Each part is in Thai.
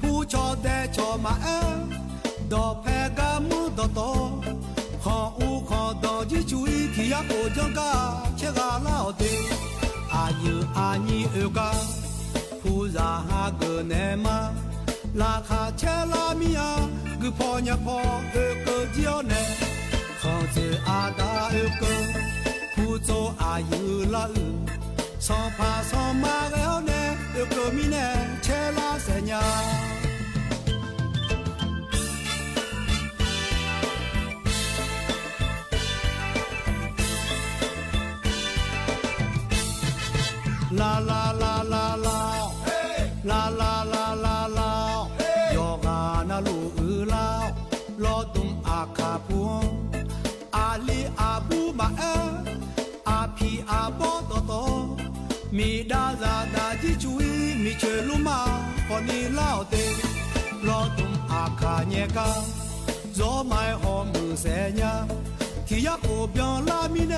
ผู้ชอแต่ชอมาดอแพกามุดตอขออูขอดอจิจุยที่ยาโอจังกาเชกาลาเตอายุอานีเอกาผู้ซาหาเกเนมาลาคาเชลามียกพอญะพอเอกเจียวเนขอเจอาดาเอกผู้โจอายุละสอพาสอมาแล้วเนเอกมีเนเชลาเสญาลาลาลาลาลาลาลาลาลาลายอกานาลูลาลอตุมอาคาพุอาลีอาบูมาอาพีอาบอตโตมีดาซาดาจิจุยมีเชลุมาพอนีลาวเตลอตุมอาคาเนกาโซไมฮอมือเสญาที่ยาโอเปียนลามิเน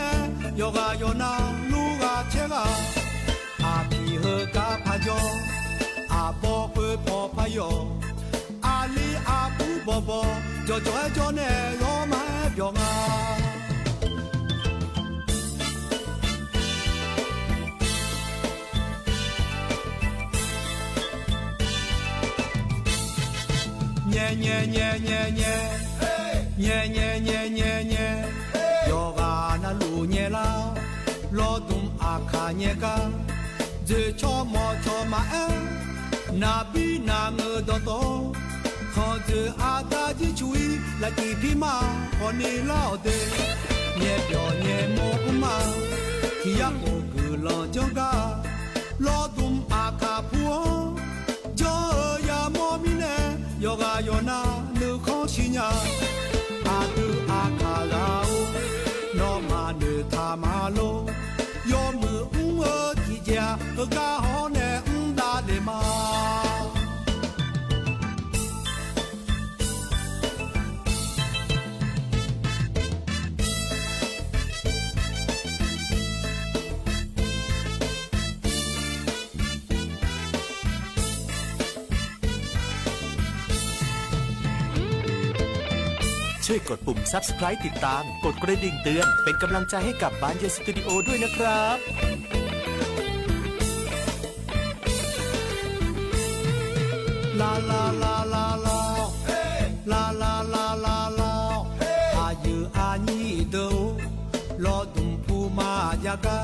ยอกายอนาลูกาเชกาอาพีเฮกาพาจออาบอเปพอพายออาลีอาบูบอบอจอจอจอเนโยมาเปียงาเน่เน่เน่เน่เน่เน่เน่เน่เน่เน่ยอกานาลูเน่ลาลอดุมอาคาเนกาเจชอมอชอมานาบีนางดอโตขอเจอาตาจิจุยละกีพิมาพอนีลาวเดเน่เปียวเน่โมอุมาที่ยาโกกุลอจังกาลอดุมอาคาพัวจอยามอมิเนยอกายอนานึขอชิญาอาตุอาคาลาวโนมาเนทามาโลยอมืออุ้งที่เจากาหอเนดาเดมาช่วยกดปุ่ม Subscribe ติดตามกดกระดิ่งเตือนเป็นกำลังใจให้กับบ้านเยสตูดิโอด้วยนะครับลาลาลาลาลาลาลาลาลาลาอายุอานีโดลอดุมผู้มายากา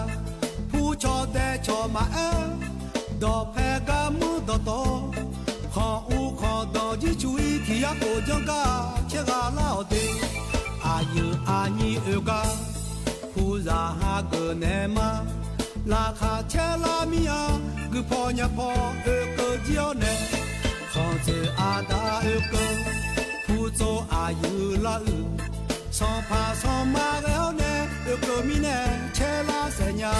ผู้ชอแต่ชอมาดอแพกามุดตอขออูขอดอจิจุยที่ยาโกจังกาเชกาลาเตอายุอานีเอกาผู้ซาหาเกเนมาลาคาเชลามียกพอญะพอเอกเจียวเนขอเจอาดาเอกผู้โจอายุละสอพาสอมาแล้วเนเอกมีเนเชลาเสญา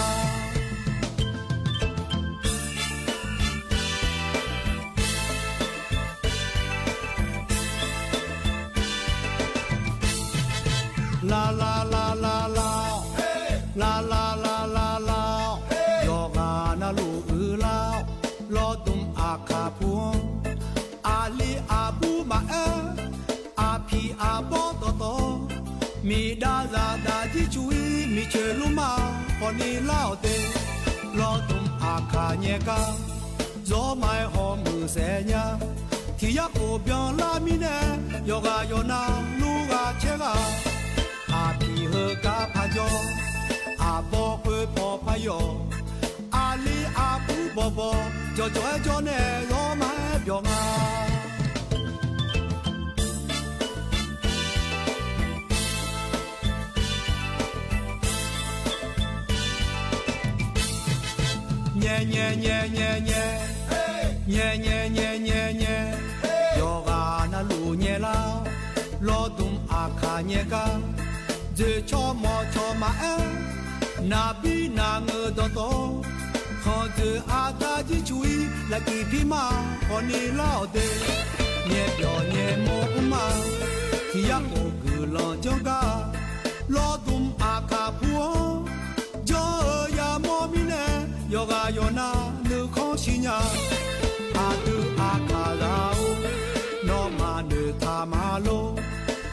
ลาลาลาลาลาลาลาลาลาลายอกานาลูลาลอตุมอาคาพุอาลีอาบูมาอาพีอาบอตโตมีดาซาดาจิจุยมีเชลุมาพอนีลาวเตลอตุมอาคาเนกาโซไมฮอมือเสญาที่ยาโอเปียนลามิเนยอกายอนาลูกาเชกาอาพีเฮกาพาจออา บ่เพื่อพอพยออาลีอาผู้บ่บ่จ่อจ่อจ่อแน่รอมาเปียวงาแย่แย่แย่แย่แย่แย่แย่แย่แย่แย่ยอกานะลูแย่ลารอตุมอาคาแย่กาเจชอมอชอมาเอนาบีนาเงดอตอขอเจออาตาจิชุยละกีพี่มาขอนีลาวเดแย่เปียวแย่โมอุมาที่ยักโอกือลอจงการอตุมอาคาพัวยอยามอมิเนยอกายอนานึขอชิญาอาตุอาคาลาวโนมานึทามาโล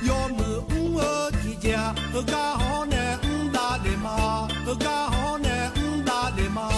ยอมืออุเอกิจากาฮอเนอุดาเดมากาฮอเนอุดาเดมา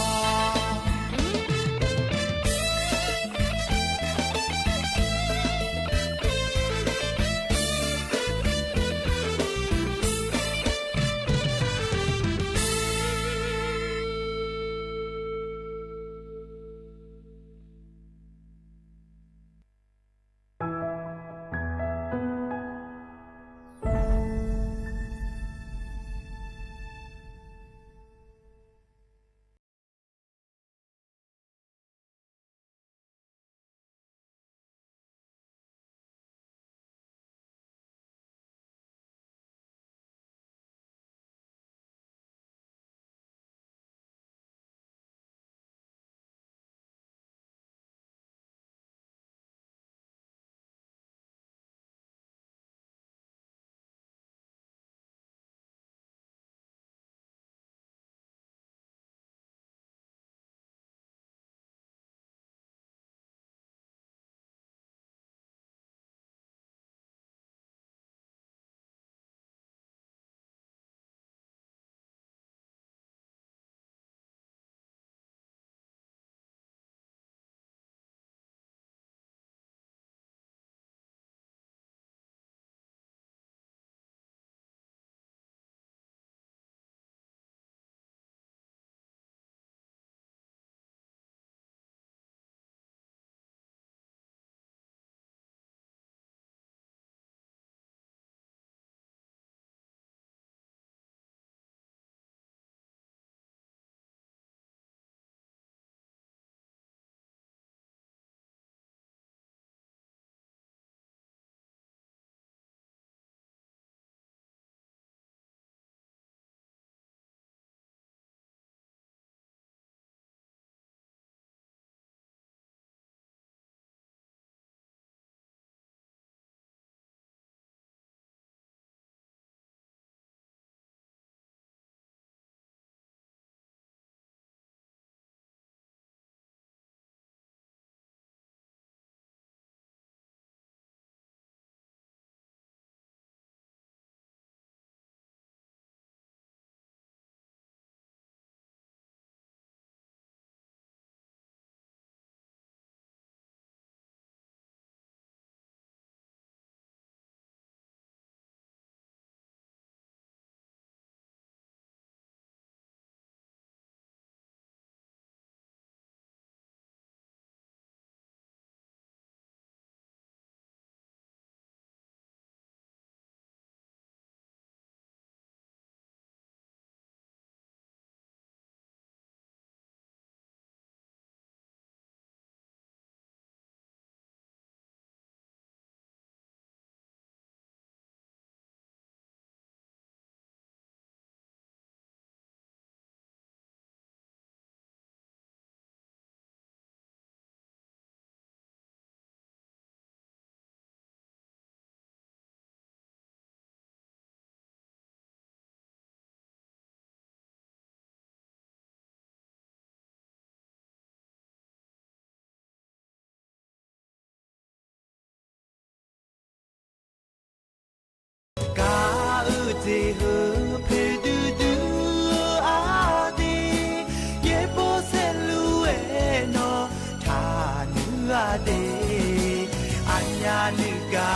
นึกา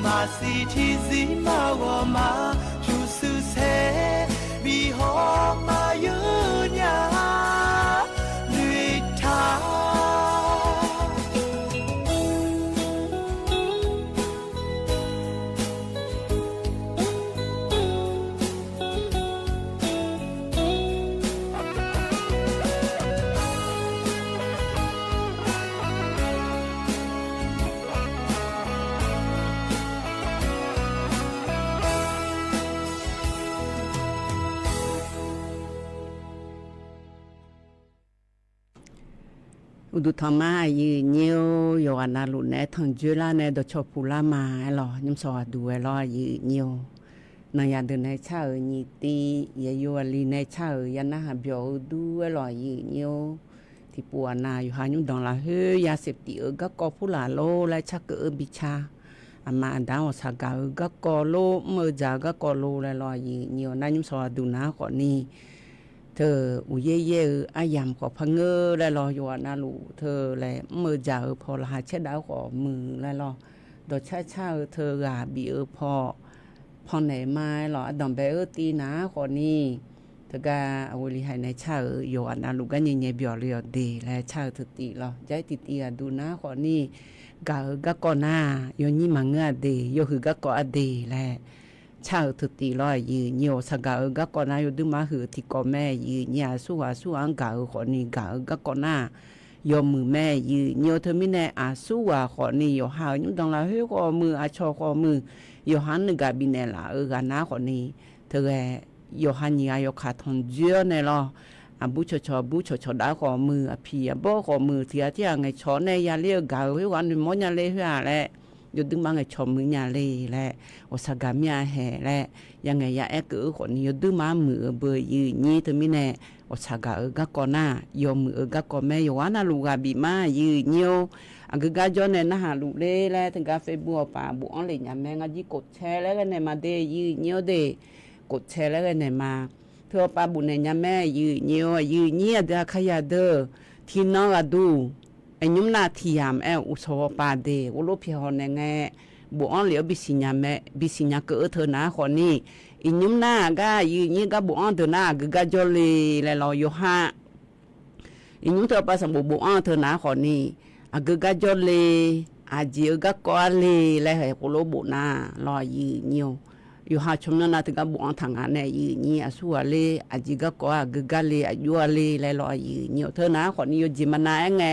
มาสิที่สิมาว่ามาชูสุเส vì họ mà giữ nhà lụy thaอุดุธรรมายืเนียวโยอานาลุแนทังจุลาแนดชอปูลามาหรอยมสอดูหรอยืเนียวนายาเดในชาญีตียาโยลีในชายานาหาเบียวดูหรอยืเนียวที่ปัวนาอยู่หายุดองละเฮยาเสพติก็กอผู้หลาโลและชักบิชาอามาดาวสากาก็กอโลเมจาก็กอโลและรอยืเนียวนายมสอดูนาขอนี้เธออุเย่ๆอายามขอพังเงอและรออยู่นาลูเธอและมือจ่าพอละหาเช็ดดาวขอมือและรอดดช้าๆเธอกาบีพอไหนมาหรอดอมเบตีนะขอนี้เธอกาอวลิให้ในชาอยู่นาลูกันเย่ๆเบียวเรียวดีและชาถึติหรอใจติตีดูนะขอนี้กะก่อหน้าโยนี่มาเงอดีโยคือกะก่ออดีและชาถึติลอยยืเนียวสกาก็ก่อนนาอยู่ดึมาหือที่ก่อแม่ยืญาสู้อังกาขอนี้กาก็ก่อนหน้ายอมือแม่ยืเนียวเธอมิแน่สู้ขอนี้อยู่หาอยู่ดังละเฮก็มือชอขอมืออยู่หันนึกะบิแน่ละกานาขอนี้เธออยู่หันยาอยู่ขาทอนเจือแน่ลอบุชอดาขอมือพี่บ่ขอมือเทียที่ไงชอในยาเลียกาเฮวันมอยาเลเฮาแลอยู่ดึงมาไงชมมือยาเลแหละอสกามียแห่แหละยังไงยากือคนนี้อยู่ดึงมามือเบยยืนี่เธอมิแน่อสกาก็ก่อนหน้ายอมือก็ก่อแม่อยู่ว่านาลูกาบีมายืเนียวกกาจอเนนะหาลูเลแลถึงกาเฟบัวป่าบุอันเลยยาแม่งจีกดแชร์แล้วกันมาเดยืเนียวเดกดแชร์แล้วกันมาเธอป่าบุญเนี่ยยาแม่ยืเนียวยืนี่เดขยาเดที่น้องก็ดูไอ้ยุมนาทียามอุโสปาเดอุโลเพียวเนี่ยไงบุอันเหลียวบิสิญาแม่บิสิญาเกิดเธอนะคนนี้อิยุมนาก็ยืนี่ก็บุอันเธอนะกะจอลีและรออยู่ห้าอิยุมเธอประสมบุอันเธอนะคนนี้กะจอลีจีก็กอลีและให้อุโลบุนารอยืเนียวอยู่หาชมนาถึงกับบุอันทางานเนี่ยยืนี่สัวลีจีก็กอกะลียัวลีและรอยืเนียวเธอนะคนนี้อยู่จิมนาไง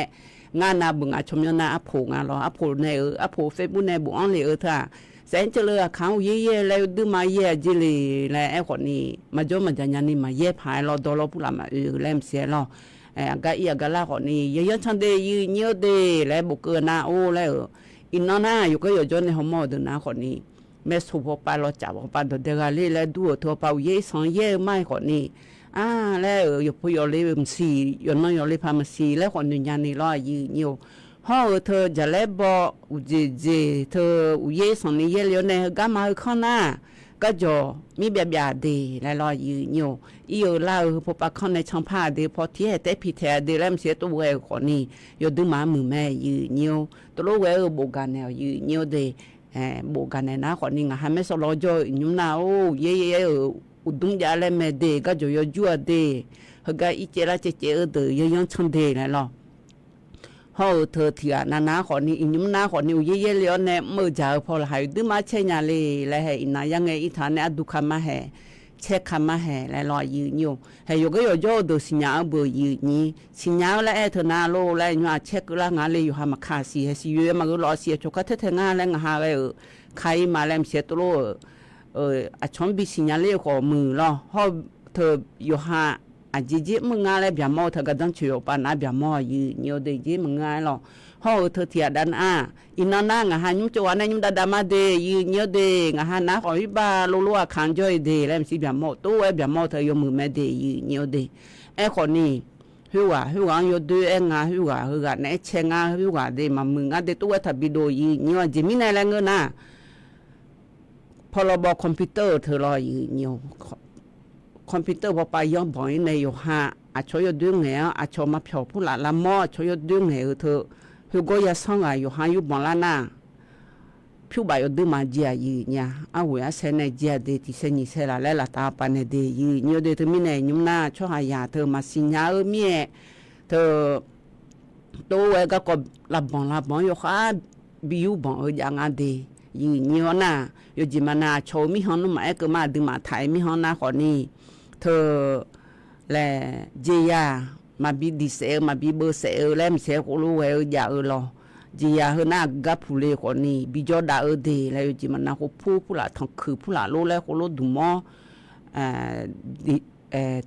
งานนาบึงชมยนาอโผงารออโผในอโผเฟซบุ๊กในบุอันเลยท่าแสนเจริญเขาเย่ๆแล้วดึมาเย่จิลีและไอ้คนนี้มาจอมันจะยันนี่มาเย่พายรอดอลปุระมาแลมเสียรอกะอีกะละคนนี้เยอะๆชันเดยืเนียวเดและบุกเกนาโอแล้วอินนาอยู่ก็อยู่จนในหมอดนะคนนี้แม่สุภปาลอจับปาดเดกาลีและดูทั่วเปาเย่สองเย่ไม่คนนี้แล้วอยู่พยอเลยมสีอยู่น้อยอยู่เลยพามสีแล้วคนนี้ยันนี่รอยืเนียวฮอเธอจะเลยบอกอุเจเธออุเยสองนี้เยเลียวในกามาข้างหน้าก็จะมีแบบดีแล้วรอยืเนียวอีอยู่เล่าพบปะข้างในช่องผ้าดีพอที่ให้แต่พิเศษดีแล้วเสียตัวเอคนนี้อยู่ดึงมามือแม่ยืเนียวตัวเอโบกันแนวยืเนียวดีโบกันแนวนะคนนี้งาให้ไม่สโลจอยยุ่งนาโอ้เย่อุดมยาเลเมเดก็จะอยู่จัวเดฮะก็อีเจราเจเดยังชันเดแล้วล่ะฮอเธอที่นาคนนี้ยุ่งนาคนนี้เย่ๆเลยเนี่ยมือจ่าพอหายดึมาเชญาเลยแล้วให้นายังไงอีฐานเนี่ยดูคำมาให้เช็คคำมาให้แล้วรอยืนอยู่ให้อยู่ก็อยู่จ่อดูสัญญาเบอร์ยืนนี่สัญญาแล้วเธอนาโลแล้วเนี่ยเช็คแล้วงานเลยอยู่หามาคาสีให้สิอยู่มาก็รอเสียจุกเธองานแล้วงานเลยใครมาแล้วเสียตัวชมบิสิญาเลขอมือล่ะฮอเธออยู่หาจีมึงงานแล้วแบบมอเธอก็ต้องช่วยปานะแบบมอยืเนียวเดจีมึงงานล่ะฮอเธอเทียดันอินนางหายุจวันยุดดามาเดยืเนียวเดงหานะขอวิบาลัวขันจอยเดแล้วสิแบบมอตัวแบบมอเธออยู่มือแม่เดยืเนียวเดคนนี้หัวอยู่ด้วยหัวในเชงหัวเดมามึงเดตัวทับบิโดยืเนียวจิมินอะไรเงินพอเราบอกคอมพิวเตอร์เธอรออยู่เนียวคอมพิวเตอร์พอไปย้อนบ่อยในอยู่ห้าช่วยดึงเหรอช่วยมาเผาผู้หลานละหม้อช่วยดึงเหรอเธอคือก็ยังส่งอยู่ห้าอยู่บ่ละน่ะ phiu ba yo de ma jia yi nya a we a se ne jia de ti se ni se la le la ta pa ne de yi nyo de te mi ne nyum na cho ha ya te ma si nya e mie te to we ga ko la bon yo kha bi yu bon o ja nga de yi nyo na yo ji ma na cho mi hon ma e ke ma de ma thai mi hon na kho ni te le je ya ma bi di se ma bi bo se le mi se ko lo we ja lo ji ya hna ga phule ko ni bi jo da de la yo ji mana ko phu la thang khu phu la lo le ko lo du mo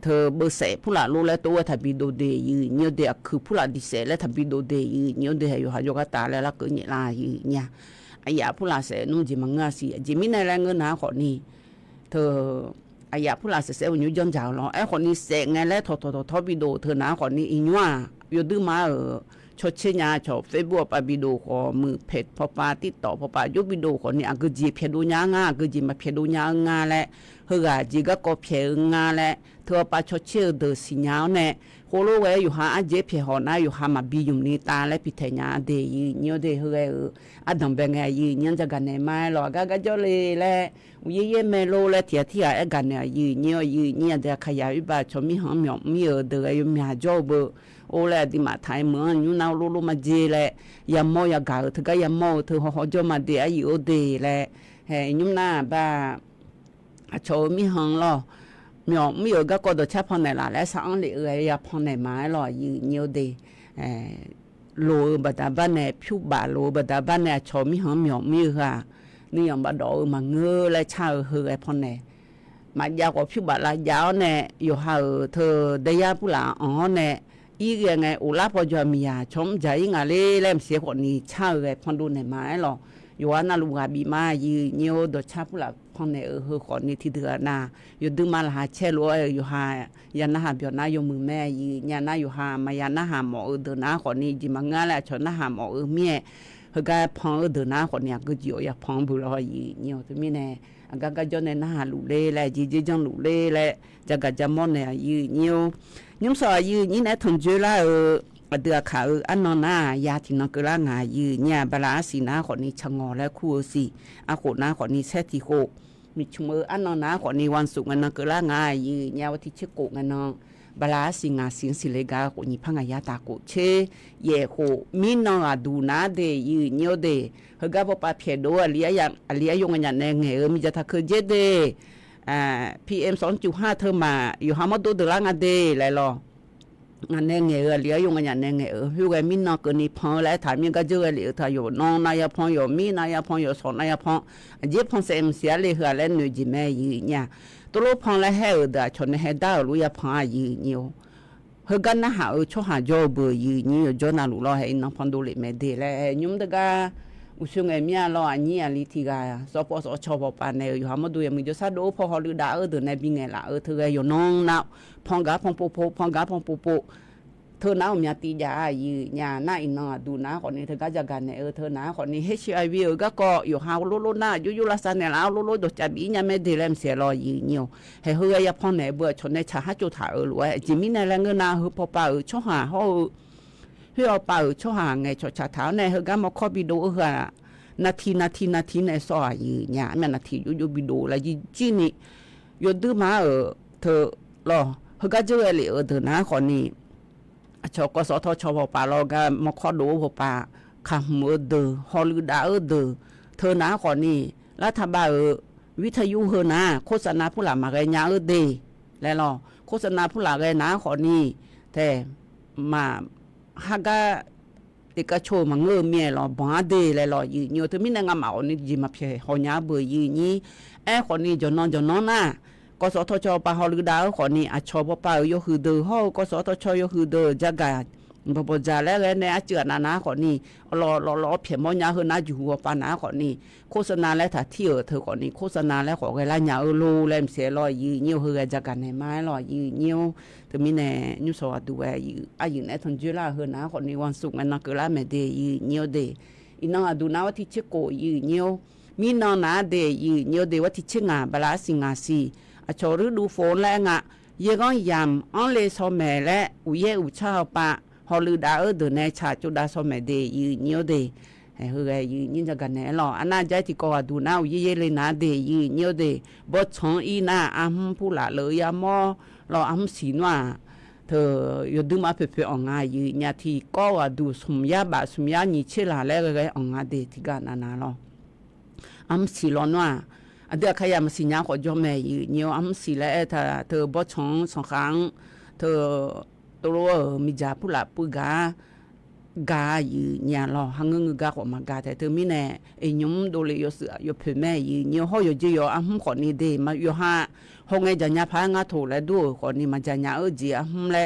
the bo se phu la lo le to tha bi do de yi nyo de khu phu la di se le tha bi do de yi nyo de yo ha yo ga ta le la ko ni la yi nya aya phu la se nu ji ma nga si ji mi na la nga na ko ni the aya phu la se se nyu jon jao lo ai ko ni se nga le tho bi do the na ko ni inwa yo du maชดเชญาชอบ Facebook ปะบิโดขอมือเพจพอปาติดต่อพอปายกบิโดขอนี่อะกึจีเพดูญางากึจีมาเพดูญางาแลเฮกะจีก็ก็เพงาแลเธอปาชดเชเดสิญาแน่โคโลเวอยู่หาอะเจเพหอนาอยู่หามาบิยุมนี่ตาและพิเทญาเดยีญอเดเฮอะดังเบงะยีญันจะกันไม้ลอกะจอเลแลวิเยเมโลและเทียที่อะกันยีญอยีญะจะขยายบาชมิหอมหยอมมีเดอยู่มีหาจอเบโอแลดิมาไทยเมืองอยู่นาวโลมาเจแลยามอยากาเธอก็ยามอเธอฮอจอมาเดอายุเดแลเฮยุมนาบาโชมีหังลอมีมีก็ก็ดชาพอไหนล่ะและสังเลยาพอไหนมาลอยืเนียวเดโลบดาบ้านแนผิวบาโลบดาบ้านแนโชมีหังมีค่ะนี่ยังบดอมาเงอและชาเฮอพอไหนมายาวกว่าผิวบาลายาวแน่อยู่หาเธอได้ยาปุลาอ๋อแน่อีกไงอุลาพอจอมียาชมใจงาเล่มเสียคนนี้ชาเอพอนดูไหนมาหรออยู่ว่านาลุงาบีมายืเนียวดชาปุลาพอนในเฮอคนนี้ที่เดือนาอยู่ดึงมาหาเชลัวอยู่หายานาหาเบียนาอยู่มือแม่ยืญานาอยู่หามายานาหาหมอเดือนาคนนี้จิมังงาแหละชนนาหาหมอเมียเฮกาพองเดือนาคนนี้ก็จิอยากพองบุรอยืเนียวตัวมีแน่ก็จนในนาหาลุเล่แหละจีจังลุเล่แหละจะกะจะมอนเนี่ยยืเนียวยมสอยืนี่นะทงจุลาเดือขาอันนอนายาที่นกละงายืเนี่ยบลาสีนาคนนี้ชงอและคู่สิอาโคนาคนนี้เซติโคมีชมืออันนอนนาคนนี้วันศุกร์นกละงายืเนี่ยวันที่เชโกงนองบลาสิงาสิงสิเลกาคนนี้พังยาตาโกเชเยโคมีนองดูนาเดยืเนียวเดเฮกาปปาเพโดเลียยังเลียยงกันแนงมีจะทักเจเดPM 2.5 เธอมาอยู่หามาดูเดลางาเดไรลองานเงเลียยงกันเงอยู่ไงมินนกนี่พอแล้วถามยังก็เจอเลยถ้าอยู่น้องนายพองอยู่มีนายพองอยู่สองนายพองเจ็บพองเสียมเสียเลยเหรอแล้วหนูจีแม่ยืนเนี่ยตัวลูกพองแล้วให้เดาชนให้ดาวรู้ยาพองยืนเนี่ยเฮกันนะหาช่วยหาจอบยืนเนี่ยจนน่ารู้เราให้น้องพองดูเลยแม่เดแล้วยุ่งเด็กอุชงเมียรออันนี้ลิทิกาสปสชปปานเนี่ยอยู่หามาดูยังมีจะซาโดพอฮอลือดาเดินในบิงไงล่ะเธออยู่น้องน่ะพองกาพองโปโปพองกาพองโปโปเธอน้ามีตียายืญาหน้าอินนอดูนะคนนี้เธอก็จะกันเนี่ยเธอนะคนนี้ HIV ก็อยู่หาโลโลหน้าอยู่ลักษณะแล้วโลโลดจับอีเนี่ยไม่ได้เล่มเสียรอยืนเนี่ยให้เฮยพองไหนเบื่อชนในชาฮัจุถารวยจิมิในแรงเงินนาฮือพอป่าช่อหาเขาเฮือป่าช่อหาไงชดชาเท้าในเฮก็มาคอบิโดเฮือนาทีในซอยยืนเนี่ยแม่นาทีอยู่บิโดแล้วจีนี่อยู่ดื้อมาเธอรอเฮก็เจอเลยเธอนะคนนี้ชกสทชปปาเราก็มาขอดูปปาคำมือเดอฮอลือดาเดอเธอนะคนนี้รัฐบาลวิทยุเฮนะโฆษณาผู้หลักมาไงยาเดแล้วรอโฆษณาผู้หลักไงนะคนนี้แต่มาฮักก็ติกาโชมาเงือเมียรอบาเดแล้วรอยืนอยู่ถึงมีนางมาเอานี่จิมาเพียหอยาเบยยืนนี้คนนี้จนนอนน่ะกสทชปาฮอลือดาคนนี้อาชปปาโยคือเดอฮอกสทชโยคือเดอจักาปปจาแล้วในอาเจือนาคนนี้รอเพียมอยาเฮนาอยู่หัวปานาคนนี้โฆษณาแล้วถ้าเที่ยวเธอคนนี้โฆษณาแล้วขอไกลญาโลแลมเสียรอยยืนเหี่ยวเฮจักกันในไม้รอยยืนเหี่ยวถึงมีแน่ยุสวดูแยือายุในทนจุฬาเฮนาคนนี้วันศุกร์นักละแม่เดยืนเหี่ยวเดอีน้องดูนาว่าที่เชโกยืนเหี่ยวมีน้องนาเดยืนเหี่ยวเดว่าที่เชงาบลาสิงาซีอาชอฤดูฝนแรงเยก้อนยำอันเลสอแม่และอุเยอุชาปะฮอลือดาเดินในชาจุดาสอแม่เดยืนเนียวเด เฮอยืนยินจะกันแน่หรออันน่าใจที่ก็ดูน้าเย่ๆเลยนะเดยืนเนียวเดบ่ชองอีน่าอัมผู้ละเลยยามอรออัมสินว่าเธอยดูมาเปๆอองายืนญาที่ก็ว่าดูสมยาบะสมยานี่เชลาแล้วก็อองาเดที่กันนาหรออัมสิลอนว่าอันเดียขยามสิญญาขอจอแม่ยืนเนียวอัมสิแล้วเธอบ่ชองสองครั้งเธอตัวมีจาผู้ละปุกากาอยู่เนี่ยรอหังงกาขอมากาแต่เธอมีแน่ไอ้ยมโดเลยยเสือยเพ่แม่อยู่เนี่ยฮอยจิยอ่ะขอนี่เดมาอยู่หาฮงไงจะญาพางาโทและดูขอนี่มาจะญาจิอ่ะและ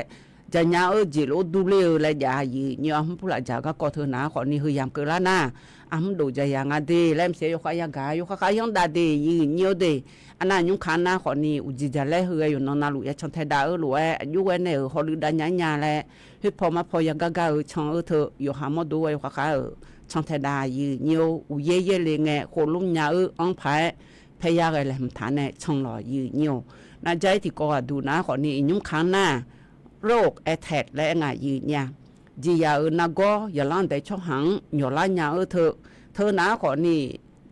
จะญาจิโลดูเลและญาอยู่เนี่ยผู้ละจากก็เธอนาขอนี่คือยามเกละนะดูจะยังอ่ะเดแล้วเสียอยู่ขายกาอยู่ขายยังดาเดอยู่เนี่ยเดอันนั้นยุคานาขอนี่อุจิจะแลเฮยอยู่นนาลุยชันเทดาหลัวอยู่เวเนฮอลิดาญาแลฮิพอมาพอยังกาชังเธออยู่หามาดูไว้ขะชันเทดาอยู่เนี่ยอุเย่เลยไงโคลุญญาอังไผพยาอะไรมฐานเนี่ยชังหล่ออยู่เนี่ยน่าใจที่ก็ดูนะขอนี่ยุคานาโรคแอทแทกและไงอยู่เนี่ยจียานาโกอย่าลังแต่ช่องหังหยอลายาเธอนะขอนี่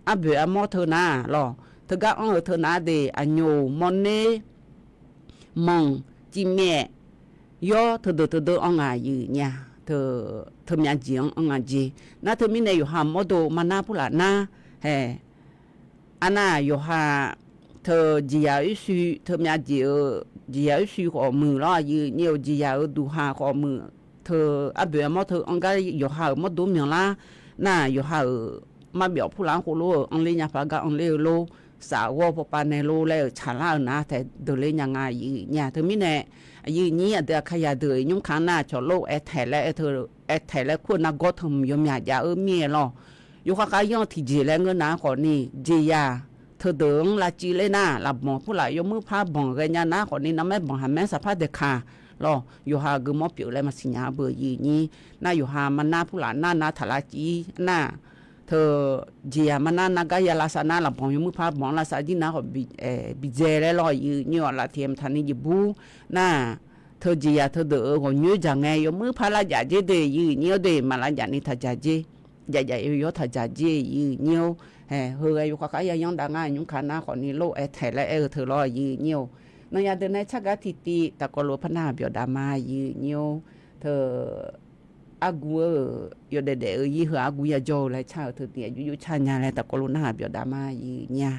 อับเบอมอเธอนะหรอเธอก็เธอนาเดอันโยมอนเนมองจิเมยอเธออ่างอยู่เนี่ยเธอมีอันจีอ่างจีน่าเธอมีในอยู่หามอโดมานาพุละนาเฮอันน่ะอยู่หาเธอจียาอุสุเธอมีอันจียาอุสุขอมือละอยู่เนี่ยจียาดูหาขอมือเธออับเบอมอเธออังก็อยู่หามอโดมีละน่ะอยู่หามาเบียวผู้หลังโคโลอังเลญาพากาอังเลโลสาวพปาเนโลแล้วฉาลานะแต่เดเลยยังไงเนี่ยเธอมีแน่ยืนนี้เดี๋ยวขยะเดยยุ่งข้างหน้าจอโลกแอแถและเธอแอแถและควรนักก็ทำยมยาเมียหรออยู่ข้างย่อที่จีแล้วเงินนะขอนี่จียาเธอเดิงลาจีเลยนะหลับหมอผู้หลายยมือผ้าบ่งกันยานะขอนี่น้ำแม่บ่งหาแม่สภาพเด็กค่ะรออยู่หากึมอเปียวแล้วมาสิญญาเบอร์ยืนนี้น่าอยู่หามันหน้าผู้หลานหน้าทาราจีหน้าเธอจียมันนากายาลาสนาหลับของยมือพาบองลาสาดินาขอบิเจแล้วรออยู่เนี่ยละเทียมทันนี่ยิบูน่าเธอจียเธอเดอของยืจังไงยมือพาลาจาเจเดยืเนี่ยเดมาลาจานี่ทัจาเจใหญ่ๆยทัจาเจยืเนี่ยเฮ้ยอยู่ข้างยังดังง่ายยุ่งขานาขอนี่โลแอแทและเธอรอยืเนี่ยนายเดินในชักทิติตะกโลพนาเบียดามายืเนี่ยเธออากูอยู่เด็กๆยี่หัวอากูยาโจเลยชาวเธอเนี่ยอยู่ชาญาเลยแต่ก็รู้หน้าเบียดามายี่เนี่ย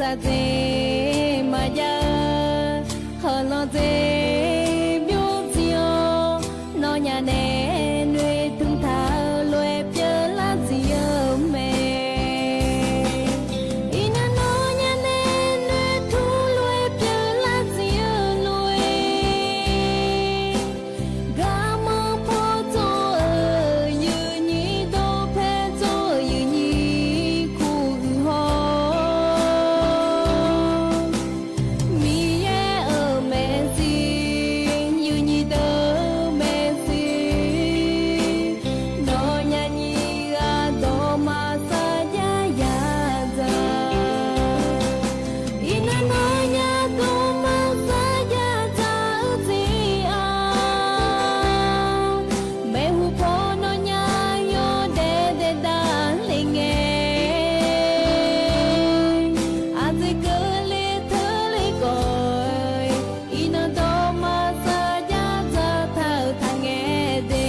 sa te ma ya ho lo te byo tio no nya ne nwe tung tha lwe pye la si yo me ina no nya ne nwe thu lwe pye la si yo lwe ga mo po to yu ni do phe to yu ni ku ho mi ye o me si yu ni do me si no nya ni ga do ma sa ya ya za ina no nya do ma sa ya za si a me hu po no nya yo de da le nge a ze ke le the le ko ina do ma sa ya za tha tha nge de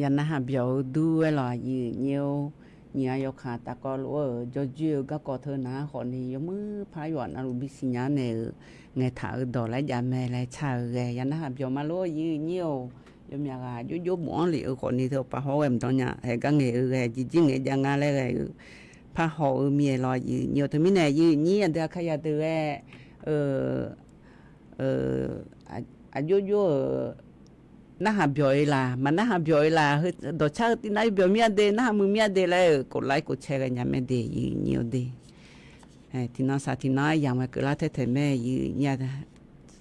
ยันนะฮะเบียวดูไว้หรอยือเหี่ยวเหนียยกขาตะกอลจอจื้อก็กอเธอนะขอนี้ยมือพาหยอนอรุบิสิญาเนไงถาดอและยาแม่และชาแกยันนะฮะเบียวมาโลยือเหี่ยวยมยากายุบ่อนลิขอนี้เธอปะฮอแอมตอนเนี้ยให้ก็ไงจริงๆไงจังงาแลพาฮอมีรอยือเหี่ยวถึงมีแน่ยือนี้อันเดขยะเตอายุนะฮะเบียวล่ะมันนะฮะเบียวล่ะเฮดอชาตินายเบียวเมียเดนะฮะมือเมียเดแล้วกดไลค์กดแชร์กันยามแม่เดยือเหี่ยวเดที่น้าสาที่น้ายามกะลาแท้ๆแม่ยือเนี่ย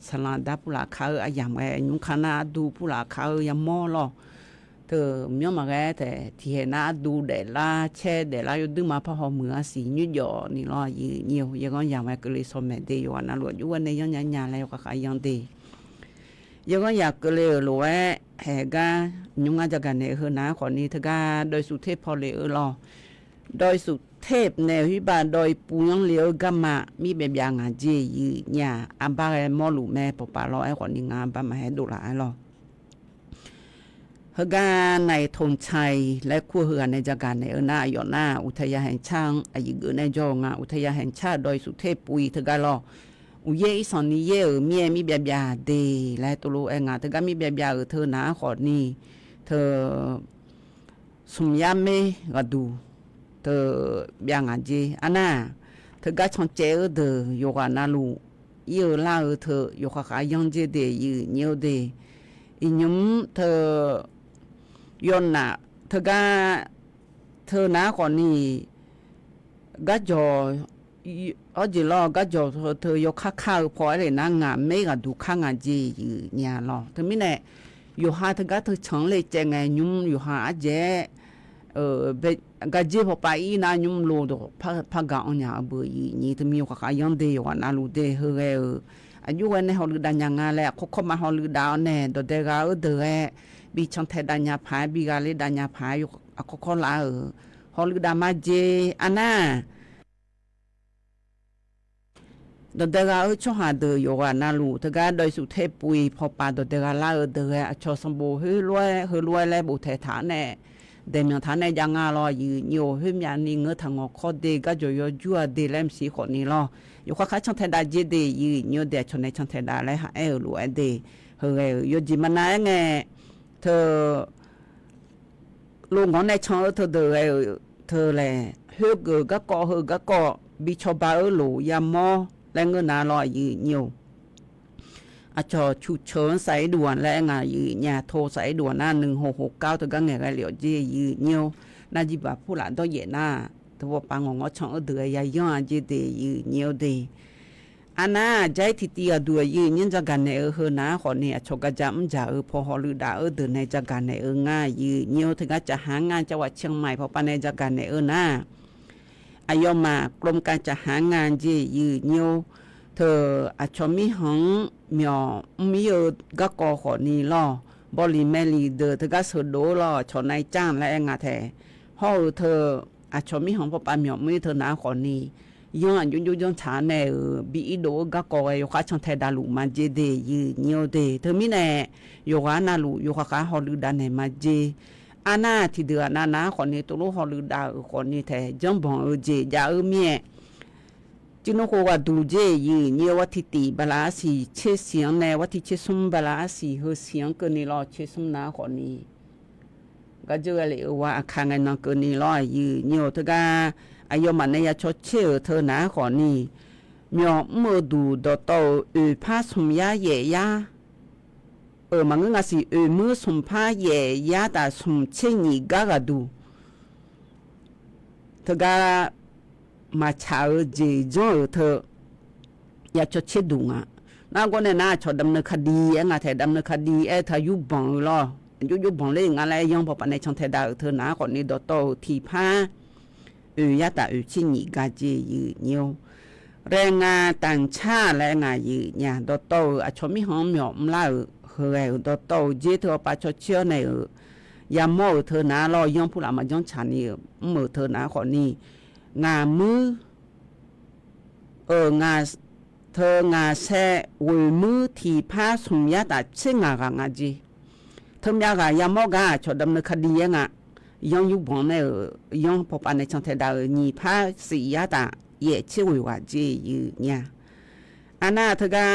สลาดาปุลาเขาอะยามยุคณะดูปุลาเขายามมอลอเธอมีมาแกแต่ที่เห็นนะดูเดลาแช่เดลาอยู่ดึงมาพะฮอมือสียุยอนี่รอยือเหี่ยวยังก็ยามกะเลยสมแม่เดอยู่นะลวอยู่วันนี้ยังๆแล้วก็ขายยังเดยังก็อยากเลยรู้ว่าแหกายุงอาจจะกันเนี่ยคือนะขอนี้เธอกาโดยสุเทพพอเลยรอโดยสุเทพแนววิบาโดยปูยงเลียวกัมมามีแบบอย่างงานเจยืเนี่ยอันบาร์มอลูแม่ปปารอไอ้ขอนี้งานบามาให้ดูหลายรอเฮกาในธงชัยและคู่เฮือในจักรในหน้าหยอหน้าอุทยานแห่งชาติอายุในจองอุทยานแห่งชาติโดยสุเทพปุยเธอการออุเยอีสอนนี้เย่เมียมีแบบยาเดและตุลูเองเธอก็มีแบบยาเธอนะขอนี้เธอสุมยามเมก็ดูเธอแบบงานเจอันน่ะเธอก็ช่างเจอเธอโยกานาลูเยอะล่าเธอโยกขายังเจเดยืเนียวเดอีนุ่มเธอยอนน่ะเธอก็เธอนะขอนี้ก็จอở chỉ lo cái chỗ thôi yêu khắc khao phơi để năng ngắm mấy cái đủ khắc ngắm gì nhà lo thế mới này yêu hai thằng cái thôi chẳng lẽ chẳng ngày nhung yêu hai dễ về cái gì họ phải na nhung lô đồ phá gạo nhà bưởi như thế mình khắc yang đề hoặc na lô đề hơi ayu cái này họ lừa đàn nhà ngà lẹ khó mà họ lừa đảo nè đồ đề gạo ở đề bị chẳng thể đàn nhà phái bị gà lấy đàn nhà phái khó là họ lừa đàn mà dễ anh àดเดกาชอหาเดยอยู่ว่านาลูทกาโดยสุเทพปุยพอปาดเดกาลาเดกาชอสมบูฮือรวยแล้วบุเทฐานแน่เดมฐานแน่ยังงาลอยืนอยู่หึมยานี่เงทางคอเดกาจอยจัวเดแลมสีคนนี้ลออยู่ค่าช่างเทดาเจเดยืนอยู่เดชนในช่างเทดาแล้วหารวยเดเฮอยู่จิมันนาไงเธอลุงของในช่างเธอเดเธอแหละฮือก็กอบิชบาหลูยามอและเงินนาลอยยืนอยู่อาจอฉุกเฉินสายด่วนและงายืนเนี่ยโทรสายด่วนหน้า1669ถึงก็ไงเหลียวเจยืนอยู่นาจิบะผู้หลานต้องเย็นหน้าตัวปังของช่องเดือยย้อนเจเดยืนอยู่เด อานาใจที่ตีดูยืนจักกันในเฮนาขอนี่ชกจะมจะพอฮอลือดาเดินในจักกันในง่ายยืนเหี่ยวถึงจะหางานจังหวัดเชียงใหม่พอปานในจักกันในนาอายมากรมการจะหางานจียืนเหี่ยวเธออาชมีหังเมียวมีกะกอขอนี่ล่อบริแมลีเดอเธอกะสโดล่อชนายจ้างและงาแท้ฮอเธออาชมีหังพอปานเมียวมีเธอนาขอนี่ย้อนย้อนฐานในบีอีโดกะกอยกะชังไทดาลุมาเจเดยืเนียวเดเธอมีแน่ยกานาลุยกะฮอลือดาในมาเจอานาที่เดือนาขอนี้ตุลุฮอลือดาขอนี้แท้จังบ่เจยาเมียจิโนโกว่าดูเจยืเนียววัติติบลาสีเชเสียงในวัติเชซุมบลาสีเฮเสียงเกนี่รอเชซุมนาขอนี้ก็เจอเลยว่าคังไงนเกนี่รอยืเนียวเธอกะอายมันเนี่ยชดเชยเธอหนาขอนี่มีมือดูดโตพาสมยาเย่ยามันก็สิมือสมพาเย่ยาแต่สมเชนี่กะดูเธอก็มาชาวเจจอเธออยากชดเชยดูงะน่าก็เนี่ยน่าชดดำเนินคดีงาแถดำเนินคดีเธอยุบบังรอยุบบังเลยงานอะไรยังพอปานในช่องเทดาเธอหนาขอนี่ดโตทีพายาตาชิญิกาเจยืเนียวแรงงานต่างชาติแรงงานยืเนี่ยดโตอาชมิหอมหยอมลาเฮยดโตเจเธอปาชเชียวในยามโมเธอนาลอยองผู้หลามาย้อนฉันนี่มือเธอนาขอนี่งามืองาเธองาแซ่วมือที่พาสมยาตาเชงางาจีเธอยากายามโมกาชดดำเนินคดีงะยังอยู่บ่ในยังพบอันในช่องเทดานี่พาสียาตาเย่ชื่อว่าเจยืเนี่ยอันน่ะเธอกะ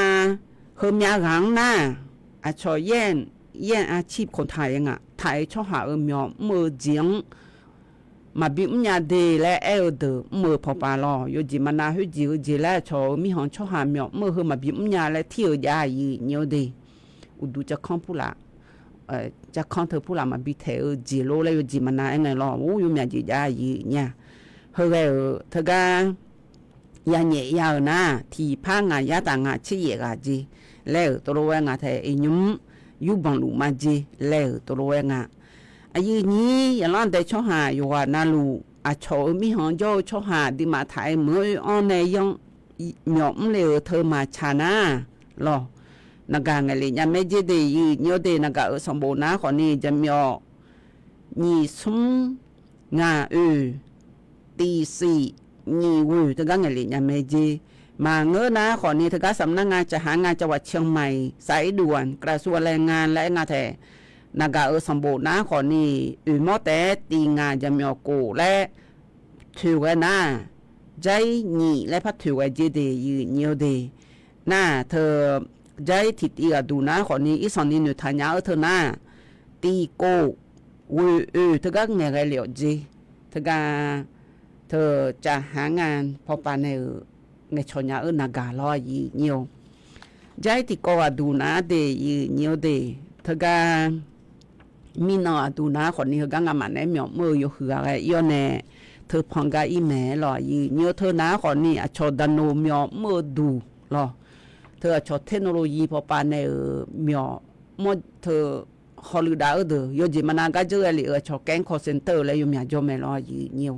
เฮมยาหางน่ะอาชอเย็นอาชีพคนไทยอ่ะไทยชอบหาเมียมือเจียงมาบิมยาเดและเอลเดมือพอปาลออยู่จิมานาหือจิและชอมีหอนชอบหาเมียมือเฮมาบิมยาและเที่ยวยายืเนียวเดอุดูจะค้องผู้ละจะคอนเธอผู้หลามาบิเทอจิโลแล้วจิมานาไงล่ะโอ้ยมีจิยายีเนี่ยเฮเวเธอกายาเนียาวนะที่พางายาตางาชิเยกาจิแล้วตัวโรเวงาเทอิยุมยุบังลุมาจิแล้วตัวโรเวงาอายุนี้อย่าล้านได้ชอหาอยู่ว่านาลูอาโชมีหอนโยชอหาดิมาไทยเมื่อออนในยังหยอมเลวเธอมาชานาหรอนากาไงเลยยังไม่เจดียืนโยเดนากาสมบูรณ์นะขอนี่จะมีนี่ซุมงาตีสี่นี่วูตะกังไงเลยยังไม่เจมาเงอนะขอนี่ตะกัสำนักงานจะหางานจังหวัดเชียงใหม่สายด่วนกระทรวงแรงงานและงานแท้นากาสมบูรณ์นะขอนี่มอแต่ตีงานจะมีโกและถือไว้นะใจนี่และพัดถือไว้เจดียืนโยเดน่าเธอใจทิตีกดูนะขอนี้อีสอนนี่หนูทานยาเธอหน้าตีโกเธอก็ไงไงเหลียวจีเธอก็เธอจะหางานพอปานในชนยานากาลอยยีเนียวใจที่โกดูนะเดยีเนียวเดเธอก็มีนอดูนะขอนี้ก็งามันในเหมียวมืออยู่หัวไงย้อนแน่เธอพังกาอีแม่ลอยยีเนียวเธอนะขอนี้ชดดันโนเหมียวมือดูลอเธอชอบเทคโนโลยีพอปานในเมียมดเธอฮอลลีดาวเดอยจิมานากาเจอเลยชอบแก๊งคอลเซ็นเตอร์เลยอยู่เมียจอมไม่รอยีเนียว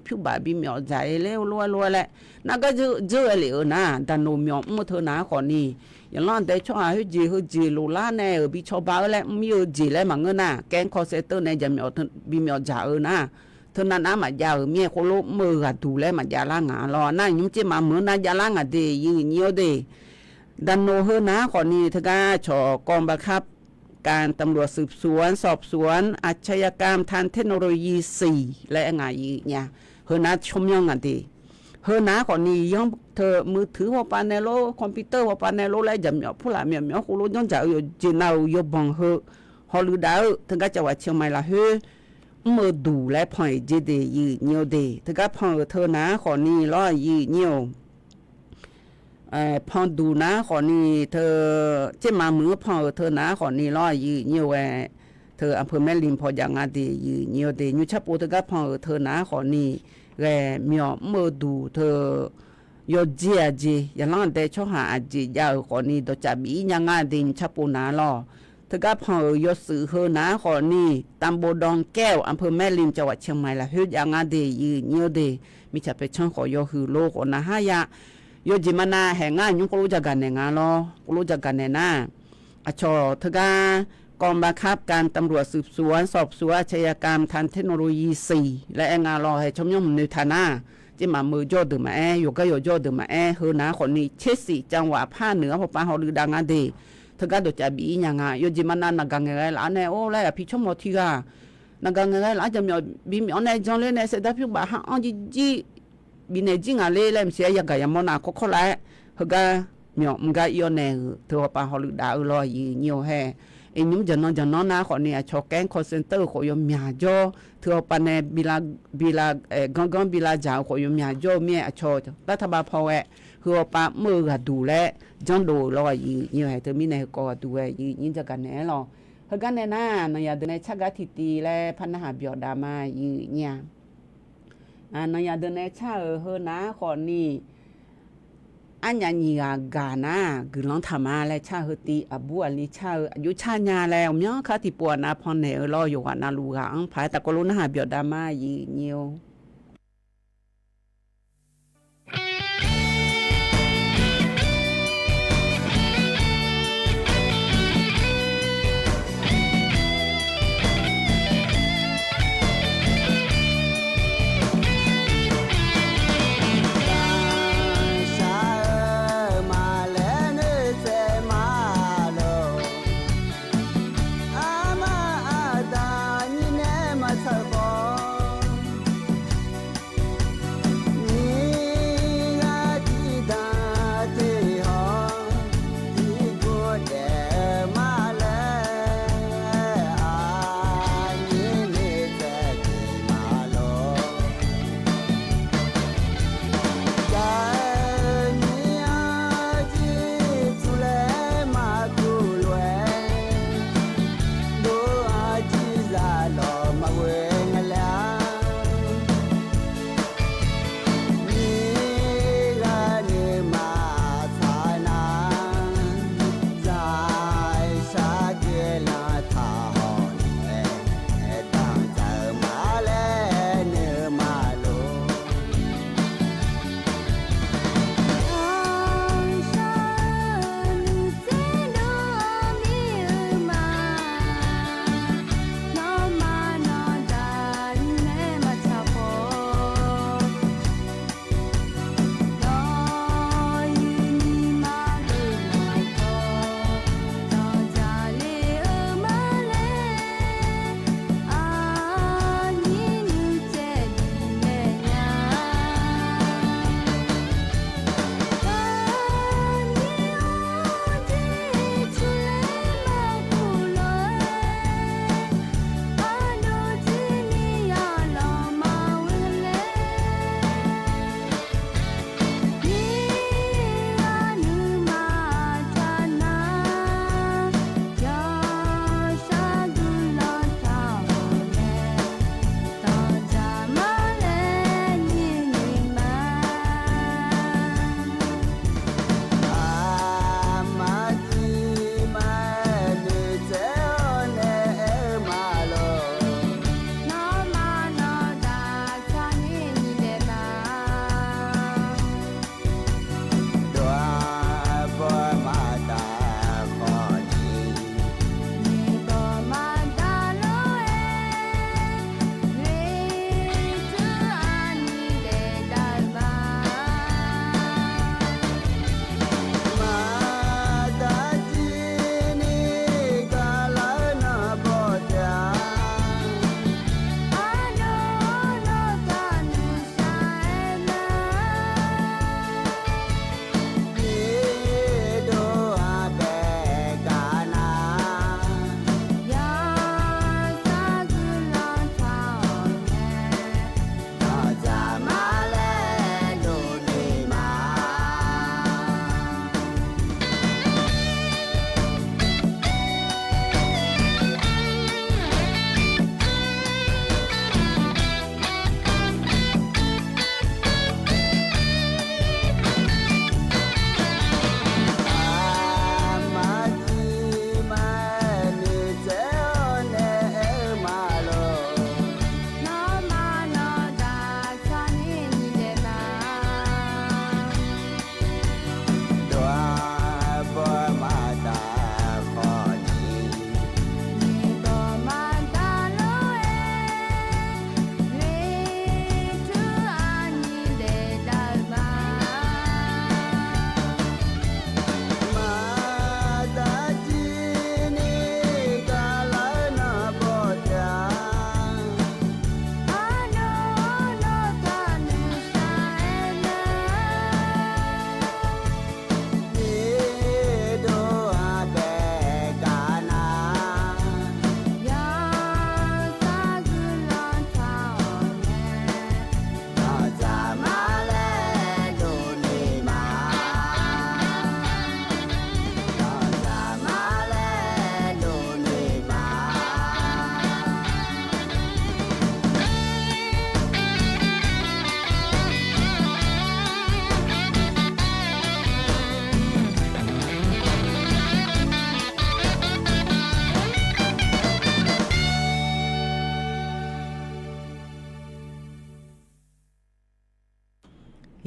ผิวบาบีเมียใจเลี้ยวรัวแหละนักก็เจอเลยนะแต่โนเมียมดเธอหนาขอนี่อย่างนั้นแต่ชอบให้จีโลล่าแน่บิชอบบ้าแล้วมีจีแล้วมันเงินนะแก๊งคอลเซ็นเตอร์ในจะเมียบีเมียจ่านะเธอนั้นมายาวเมียคนรู้มือดูแลมายาล่างรอนั่งยุ่งจีมาเหมือนนายาล่างเดยีเนียวเดดันโนเฮนะขอนี้ทกาชอกองบังคับการตำรวจสืบสวนสอบสวนอาชญากรรมทางเทคโนโลยี4และไงเนี่ยเฮนะชมยังกันดีเฮนะขอนี้ยังเธอมือถือว่าปานในโลคอมพิวเตอร์ว่าปานในโลแล้วจะมีผู้หลานมีคนรู้ยังจะอยู่จีนเอาอยู่บังเฮฮอลลีดาวทกาจังหวัดเชียงใหม่ละเฮมือดูและพอยเจเดยีเนียวเดทกาพอเธอนะขอนี้ร้อยยีเนียวพอดูนะขอนี่เธอเจ้ามามือพอเธอนะขอนี่ร้อยยืเนียวเธออำเภอแม่ริมพออย่างงาดียืเนียวเดยุชปูเธอก็พอเธอนะขอนี่แกมีมือดูเธอ yo ji ya lan de cho ha ji ya ko ni do cha bi nya nga din cha pu na loทกะพอyoสือเฮนาขอนี่ตำบลดองแก้วอำเภอแม่ริมจังหวัดเชียงใหม่ละเฮ็ดอย่างงาเดยืเนียวเดมีจะไปช่องขอยอฮือโลกนะฮะยะโยจิมานาแห่งานยุกรู้จักกันในงานลอกรู้จักกันในหน้าอชอทกะกองบังคับการตำรวจสืบสวนสอบสวนอาชญากรรมทางเทคโนโลยี4และงานรอให้ชมยมในฐานะจิมามือโจดมาอยู่ก็อยู่โจดมาเฮนาคนนี้เชสิจังหวัดภาคเหนือพอปาเฮาลือดังงาเดทกะดจะบีญางาโยจิมานานักงานหลานโอ้แลพี่ชมทีกานักงานหลานจะมีบีมีอนจองเลยในเสดาพิบะฮะอจิบีเนจิงาเลมเสียยากะยามนาก็ขอไลทกะมีมกะยอเนเทวปาฮอลดาลอยยิวแฮเอ็นยุมจะนอนนาขอเนี่ยชอแกงคอเซ็นเตอร์ขอยมยาจอเทวปาเนบิลากองบิลาจาขอยมยาจอเมียชอรัฐบาลพอแวคือปามือก็ดูแลจอนดูรอยิวให้เธอมีในก็ดูแลยินจะกันแน่หรอเฮกันแน่น่านอยาเดินในชักกะทิตีและพันหาเบียดามาเนี่ยนอยาเดินในชาเฮนะขอนี่อันยันยากานะคือลองทำมาและชาเฮตีอบัวลิชาอายุชาญาแล้วเนาะค่ะที่ปวนาพรเนรออยู่ว่านาลูกอังภายตะกลุนหาเบียดามาเนียว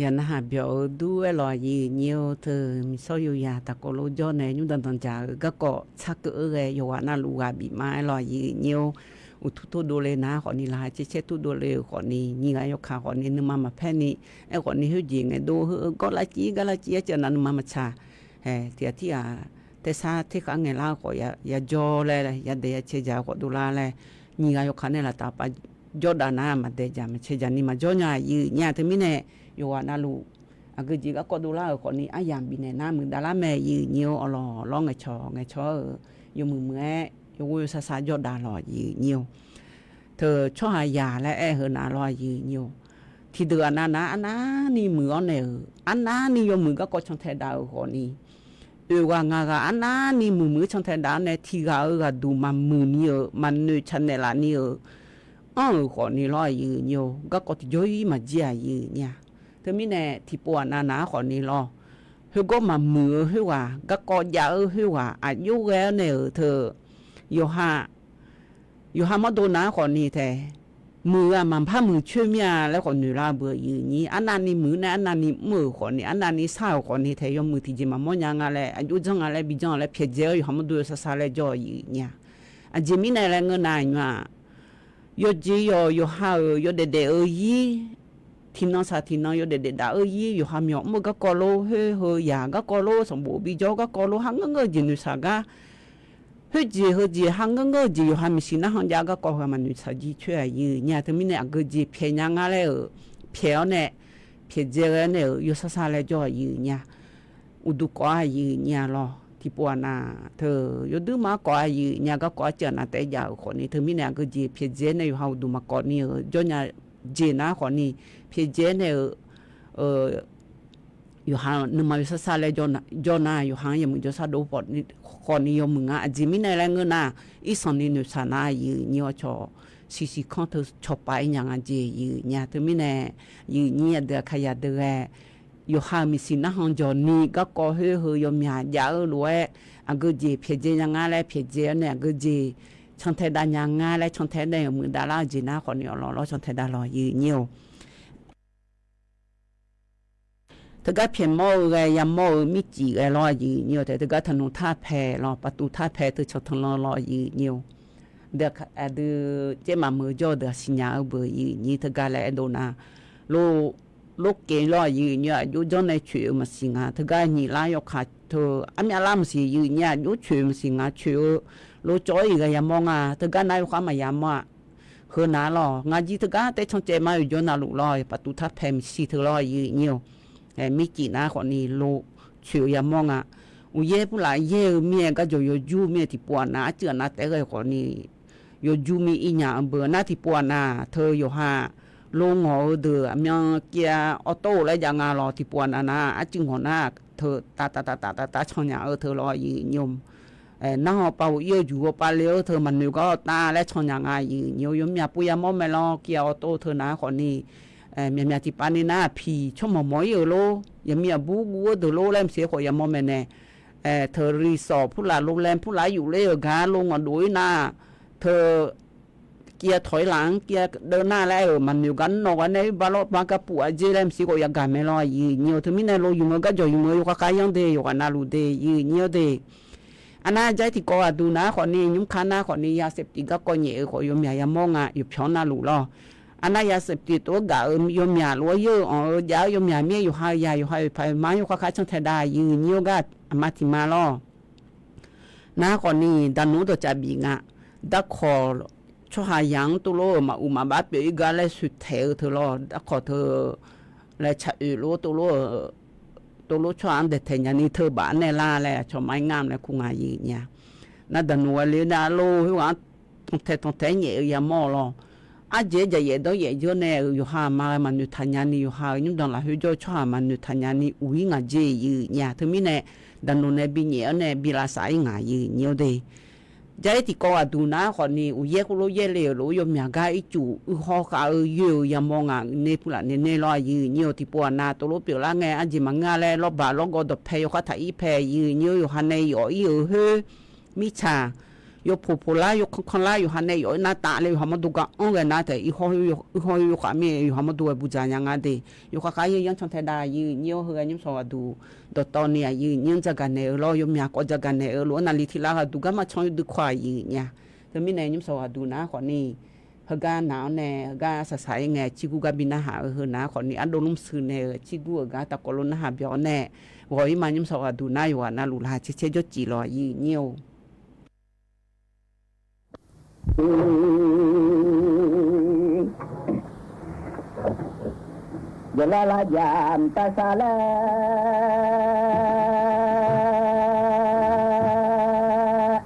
ยันหาเบียวด้วยรอยืนเยียวเธอมีโซอยู่ยาตะโกโลจอในยุดันตันจาก็ก็ชักเอออยู่ว่าน่ารู้ว่าบีมารอยืนเยียวอุทุโดเลนะขอนี้ลาเชทุโดเลขอนี้นี่ไงยกขาขอนี้นึมาแพ้นี้ไอ้ขอนี้เฮายิงไอ้โดก็ละจีจะนั้นมาชาเตียที่แต่ซาที่ข้างไงลาขออย่าจอเลยอย่าเดียเชจาขอดูลาเลยนี่ไงยกขาเนี่ยละตาปจอดานามาเดจามาเชจานี่มาจอญายืเนี่ยถึงมิเนอยู่ว่าน่ารู้ก็จีก็ดูลาขอนี้อ่ะยามบิเนน้ามือดาลาแม่ยืเหี่ยวอลอร้องไงชออยู่มือแม่อยู่ซาจอดาลอยืเหี่ยวเธอชอบหายาและเฮนารอยืเหี่ยวที่เดือนนะอันนั้นนี่มืออันเนี่ยอันนั้นนี่อยู่มือก็ช่องแทดาวขอนี้ว่างาอันนั้นนี่มือช่องแทดาวเนี่ยที่ก็ดูมันมือนี่มันนึกชันเนลานี่ขอนี้รอยืเหี่ยวก็จะย่อยมาเจียยืเนี่ยเธอมีแน่ที่ปวดนาขอนี้รอเฮาก็มามือเฮาว่าก็ยาเฮาว่าอายุแล้วเนี่ยเธออยู่หามาโดนาขอนี้แท้มือมันพามือช่วยเมียแล้วก็หนูลาเบื่ออยู่นี้อันนั้นนี่มือนะอันนั้นนี่มือขอนี้อันนั้นนี่สาวขอนี้แท้ยอมมือที่จะมามอยังอะไรอายุจังอะไรบิจังอะไรเพียเจออยู่หามาดูซาๆแล้วจ่ออยู่เนี่ยอันจะมีในแรงเงินนายว่าอยู่จีอยู่หาอยู่เด็ดๆที่น้องสาที่น้องอยู่เด็ดๆดาอยู่หามีมือก็กอโลเฮยาก็กอโลสมบูรณ์บิจก็กอโลหังเงอจินุสากะเฮจีหังเงอจีอยู่หามีสินะหังยาก็กอมันนุสาจีช่วยอยู่เนี่ยถึงมีเนี่ยก็จีเพียงอะไรเพียวเนี่ยเพียเจเนี่ยอยู่ซาๆแล้วจ่ออยู่เนี่ยอุดุกออยู่เนี่ยรอที่ปวนาเธออยู่ดูมาก่ออยู่เนี่ยก็ก่อเจอนะแต่ยาวคนนี้เธอมีเนี่ยก็จีเพียเจเนี่ยอยู่เฮาดูมาก่อนนี่จนเนี่ยเจนะคนนี้เพียเจเนี่ยอยู่หานึมาอยู่ซาๆแล้วจนอยู่หายังมึงจะซาดูปอดนี่คนนี้ยมึงอ่ะจิมีในแรงเงินน่ะอีสอนนี่นุสานาอยู่เนี่ยชอสิคอนเธอชอบไปอย่างอันจีอยู่เนี่ยเธอมีเนี่ยอยู่เนี่ยเดือขยะเดืออยู่หามีสินะฮังจอนี่ก็ก่อเฮยอมยายาลวยอันก็จีเพียเจยังอะไรเพียเจเนี่ยก็จีช่องเทดายังอะไรช่องเทได้มือดาราจีนะคนนี้รอช่องเทดารอยืนเหี่ยวถ้าก็เพียงมอยังมอมีจีรอยืนเหี่ยวแต่ถ้าก็ถนนท่าแพรอประตูท่าแพตัวช่องทางรอยืนเหี่ยวเด็กเจ้ามามือจ่อเด็กสิญญาเบอร์ยืนนี่ถ้าก็แล้วโดนาลูกเกลอยืนเนี่ยอยู่จนในช่วยมาสิงาถ้าก็นี่ลายขาดเธออันนี้ลามสิยืนเนี่ยอยู่ช่วยมาสิงาช่วยลูกจอยก็ยังมองถ้าก็นายความมายามว่าเฮนาลองาจีถ้าก็แต่ช่องเจมาอยู่จนนาลูกลอยประตูทับแพมสิเธอลอยยืนเนี่ยมีจีน่าคนนี้ลูกช่วยยังมองอุเย่ผู้หลายเย่เมียก็จะอยู่ยูเมียที่ปวดนะเจอนะแต่ก็คนนี้อยู่ยูมีอีหยังเบื่อหน้าที่ปวดนะเธออยู่หาลงหัวเดือเมียเกียออโต้และยังรอที่ปวนนะจึงหัวหน้าเธอตาช่องอย่างเธอรอยืนยมน้าเป่าเยอะอยู่ปาเลี้ยวเธอมันอยู่ก็ตาและช่องอย่างยืนยมยาปุยามอมไม่รอเกียออโต้เธอนะคนนี้เมียที่ปานี่นะพีช่องหมอหมอยอยู่โลยังมีบูเดือโลแลมเสียขอยามอมแม่แน่เธอรีสอร์ทผู้หลานโรงแรมผู้หลานอยู่เลยกาลงมาดูหน้าเธอเกียร์ถอยหลังเกียร์เดินหน้าแล้วมันอยู่กันนอกในบาลบางกระปุกเจริญสิก็ยังกันไม่รอยืนเหี่ยวถึงมีในโลอยู่มันก็จะอยู่มืออยู่กับกายยังเดีอยู่กับนาลูเดยืนเหี่ยวเดอันนั้นใจที่ก็ดูนะคนนี้ยุ่งขันนะคนนี้ยาเสพติดก็เหนื่อยขอยมยามองอยู่เพียงนาลูรออันนั้นยาเสพติดตัวกะยมยาลัวเยอะยายมยาเมียอยู่หายาอยู่หายไปมาอยู่กับกายช่างเทดายืนเหี่ยวก็มาที่มาลอนะคนนี้ดันนู้ตัวจะบิงดักคอช่วยยังตัวโลมาอุมาบัดเปียกาเลยสุดเทอเธอรอดักขอเธอเลยชะโลตัวโลช่วยอันเด็ดเทียนนี่เธอบ้านในลาเลยชอบไม้งามเลยคุงอายีเนี่ยนั่นดันวัวเลี้ยดาโลหัวตรงเทเนี่ยยามอลอาเจจะเยดเยอะเยอะเนี่ยอยู่หามามันอยู่ทันยานี่อยู่หายุ่งดังละหัวจ่อช่วยมันอยู่ทันยานี่วิ่งอาเจยืเนี่ยเธอมีเนี่ยดันโนเนี่ยบิเนี่ยเนี่ยบิลาสายงายืเนี่ยเดใจที่ก็ดูนะคนนี้อุเยกุโลเยเลโลยมยากาอิจูฮอกาอยู่ยามองเนปุละเนลอยยืนเนียวที่ปวนาตัวโลเปียละไงอันจิมังงาแลลบบาลก็ดเพยเขาถ่ายเพยยืนเนียวอยู่ฮันในอยู่เฮมิชา yo popular yo khonla yo hane yo na ta le hamadu ga on ga na te I ho yo ka me yo hamadu bu ja nya nga de yo ka ka ye yang chon the da yi nyo ho ga nyum so du do to ni ya yi nyin ja ga ne lo yo mya ko ja ga ne lo na li thi la ga du ga ma chon du khwa yi nya te mi ne nyum so du na ko niฮกาหนาวแน่กาสะสายแงจิกูกะบินะหาเฮนะขอนี้อันโดลุมซือแน่จิกูกะตะกอลนะหาเบียวแน่วอยมายิมสอดูนายวานาลุลาเชเชจจิลอยีเนียวยะลาลายามตาซาลา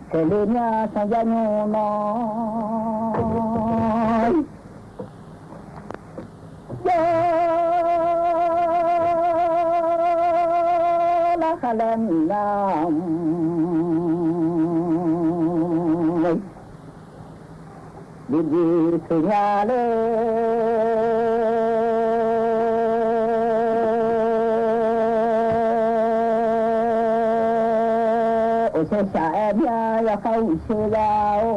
เซเลญาสัญญาโนนla khalanam biji sunyale o se sa bia ya khau se lao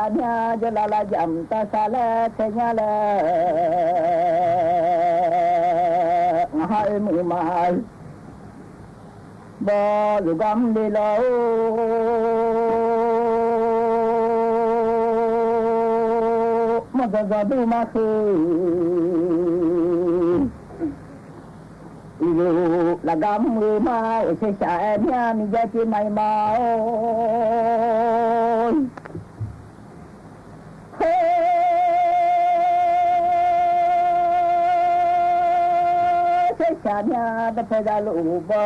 nya jalala jam ta sala tenyala ngahai mu mai ba lugam de lo ma ga du ma khu ilu lagam mu mai se sa nya mi ja chi mai ma nya da pada lu bo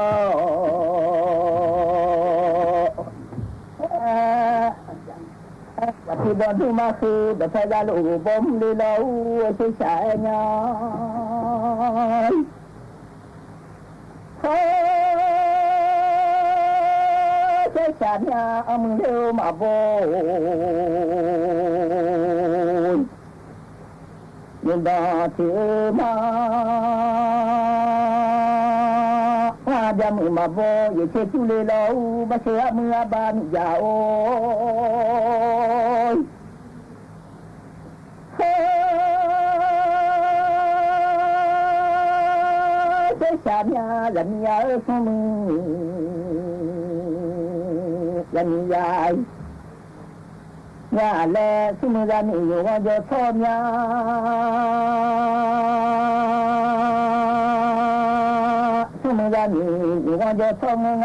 Wati bon tu ma khu da pada lu bom li lau se sa nya se sa nya am lu ma bo Nhân da thi ma Jam ma bo ye che tu le lau ba se mu ba mi ja o se sa nya la mi ya so mu la mi ya ya le su mu la mi yo wa jo tho nya ra ni con cho thông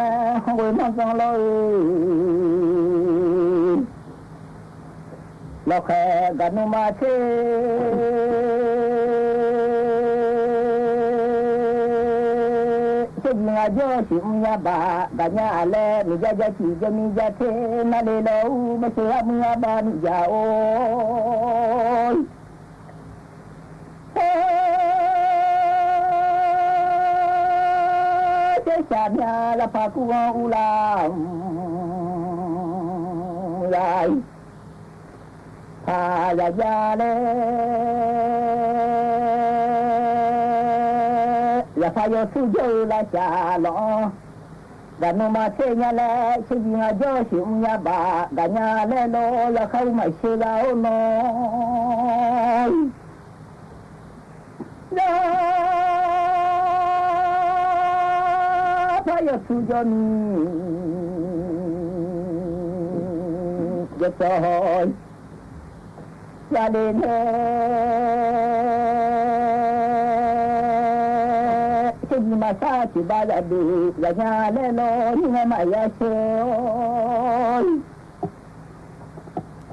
với mong con lối lo khe gần mà thế sinh nhà do chim nhà bà cả nhà lẽ mi ra chỉ cho mi ra thế na để lâu mà sẽ mưa ba mi ra ôi Sanya la paku ulam lai ha ya ya le ya fa yo su jo la cha lo ga no ma se nya le chi nya jo shi nya ba ga nya le lo ya khau mai se la o no yo tu yo ni yo soy ya le ne se ni ma sa ti ba la de ya nya le lo ni ma ya soy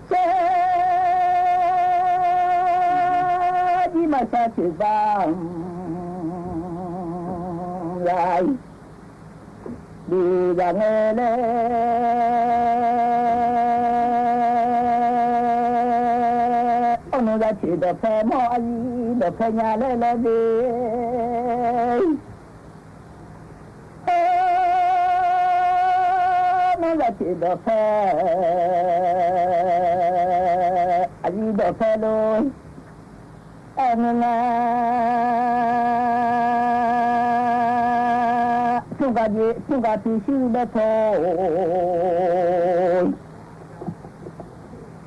se ni ma sa ti ba lai đi ra nghe lê ông ra chỉ được phê mò gì được phê nhà lê lê đi nó ra chỉ được phê gì được phê luôn สุกาที่ชื่อได้พอ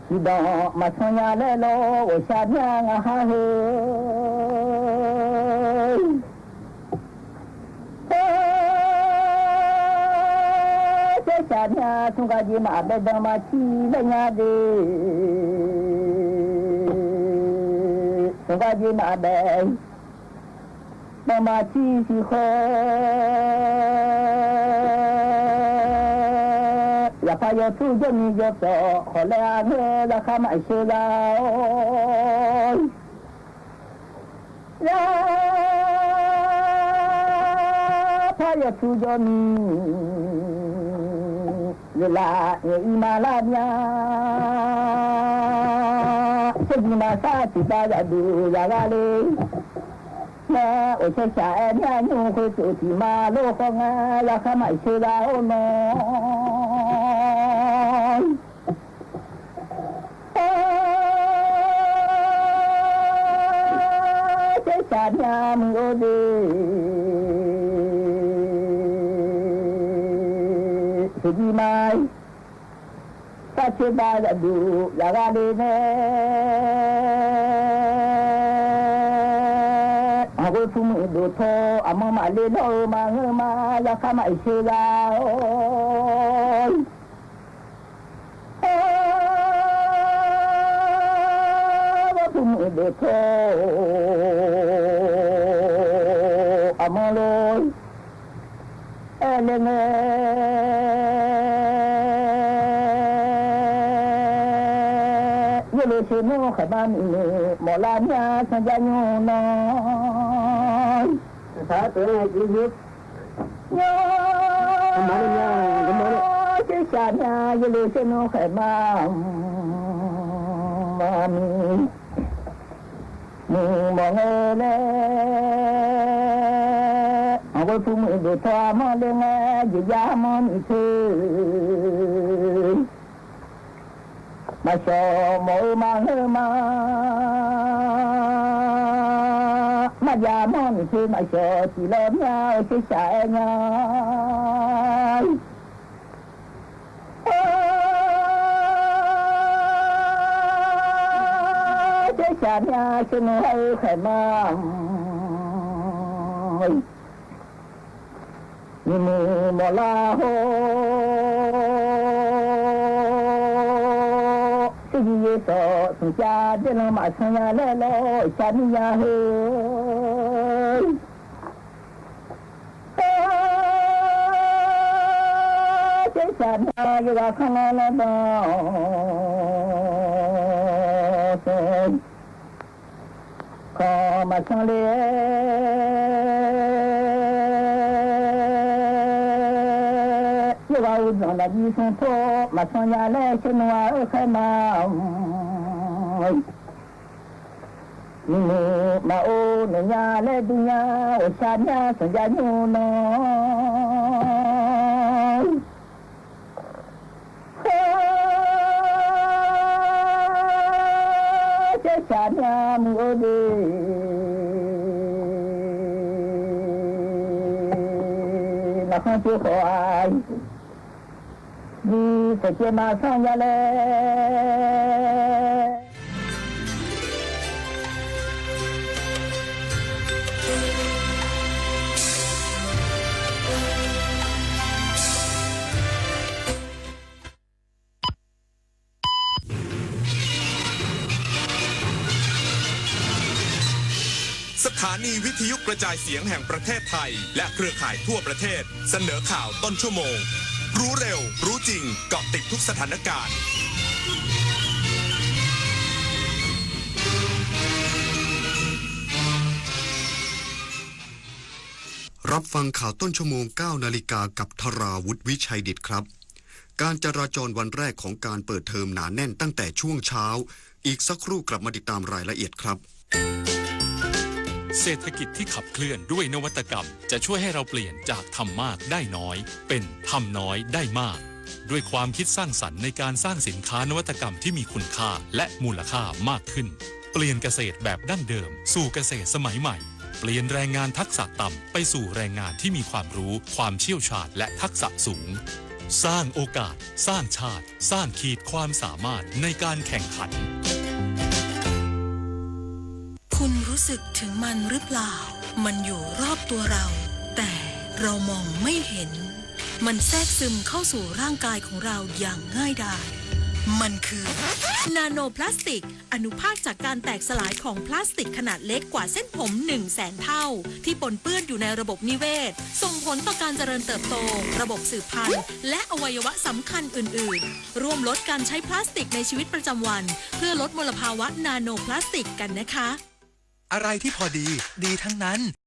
ที่ดอกมาสัญญาและโลชาญางาเฮชาญาสุกาจีมาเบดมาชีได้ญาดีสุกาจีมาเบดมาชีสิโคอย่าพายสู้จะมีเยอะต่อขอแล้วเมื่อราคาไม่เชื่อแล้วพายสู้จะมีเวลาอีมาลาญาจะมีมาซาจิตาจะดูยาลาเลยนะโอ้ชาเนี่ยยูคุสุติมาโลกงาราคาไม่เชื่อแล้วเนาะชาญามือดีสุดีไม้สัจบาจะดูยาลาเลยนะอาวุธมือดูโทอามาเลโลมาเงมาอยากมาอิเชลาอาวุธมือดูโทอามาโลเอเลเนยเลชิโนขบามีมอลาญาสัญญาโยนสาธุให้ชีวิตโยมาเลยมาเจชาญาเยเลชิโนขบามีมึงมองเลเอาไว้ผู้มือดูทอมาเลยไงอย่ายามอนอีกทีมาชมมาเฮมามายามอนคือมาชที่ลมยาวที่สายงามเจ้าชายยาชนให้ใครมานี่มือมอลาโฮเยโสสุจาเดลมาสัญญาเลโลชานิยาเฮเจสันนาโยกขังลาบาเซขอมาสังเลว่าอุดรละยีสังโทมาสัญญาแลชนว่าใครมานี่มาโอเนียแลดุญาโอชาญาสัญญาโยนเจ้าชาญามือดีนักขันเจ้าขอไอดีแต่เจ้ามาสัญญาเลสถานีวิทยุกระจายเสียงแห่งประเทศไทยและเครือข่ายทั่วประเทศเสนอข่าวต้นชั่วโมงรู้เร็วรู้จริงเกาะติดทุกสถานการณ์รับฟังข่าวต้นชั่วโมง 9 นาฬิกากับธราวุฒิวิชัยดิษฐ์ครับการจราจรวันแรกของการเปิดเทอมหนาแน่นตั้งแต่ช่วงเช้าอีกสักครู่กลับมาติดตามรายละเอียดครับเศรษฐกิจที่ขับเคลื่อนด้วยนวัตกรรมจะช่วยให้เราเปลี่ยนจากทำมากได้น้อยเป็นทำน้อยได้มากด้วยความคิดสร้างสรรค์ในการสร้างสินค้านวัตกรรมที่มีคุณค่าและมูลค่ามากขึ้น เปลี่ยนเกษตรแบบดั้งเดิมสู่เกษตรสมัยใหม่ เปลี่ยนแรงงานทักษะต่ำไปสู่แรงงานที่มีความรู้ความเชี่ยวชาญและทักษะสูง สร้างโอกาส สร้างชาติ สร้างขีดความสามารถในการแข่งขัน คุณรู้สึกถึงมันหรือเปล่า มันอยู่รอบตัวเรา แต่เรามองไม่เห็น มันแทรกซึมเข้าสู่ร่างกายของเราอย่างง่ายดาย มันคือนาโนพลาสติก อนุภาคจากการแตกสลายของพลาสติกขนาดเล็กกว่าเส้นผม 100,000 เท่า ที่ปนเปื้อนอยู่ในระบบนิเวศ ส่งผลต่อการเจริญเติบโต ระบบสืบพันธุ์ และอวัยวะสำคัญอื่นๆ ร่วมลดการใช้พลาสติกในชีวิตประจำวัน เพื่อลดมลภาวะนาโนพลาสติกกันนะคะ อะไรที่พอดีดีทั้งนั้น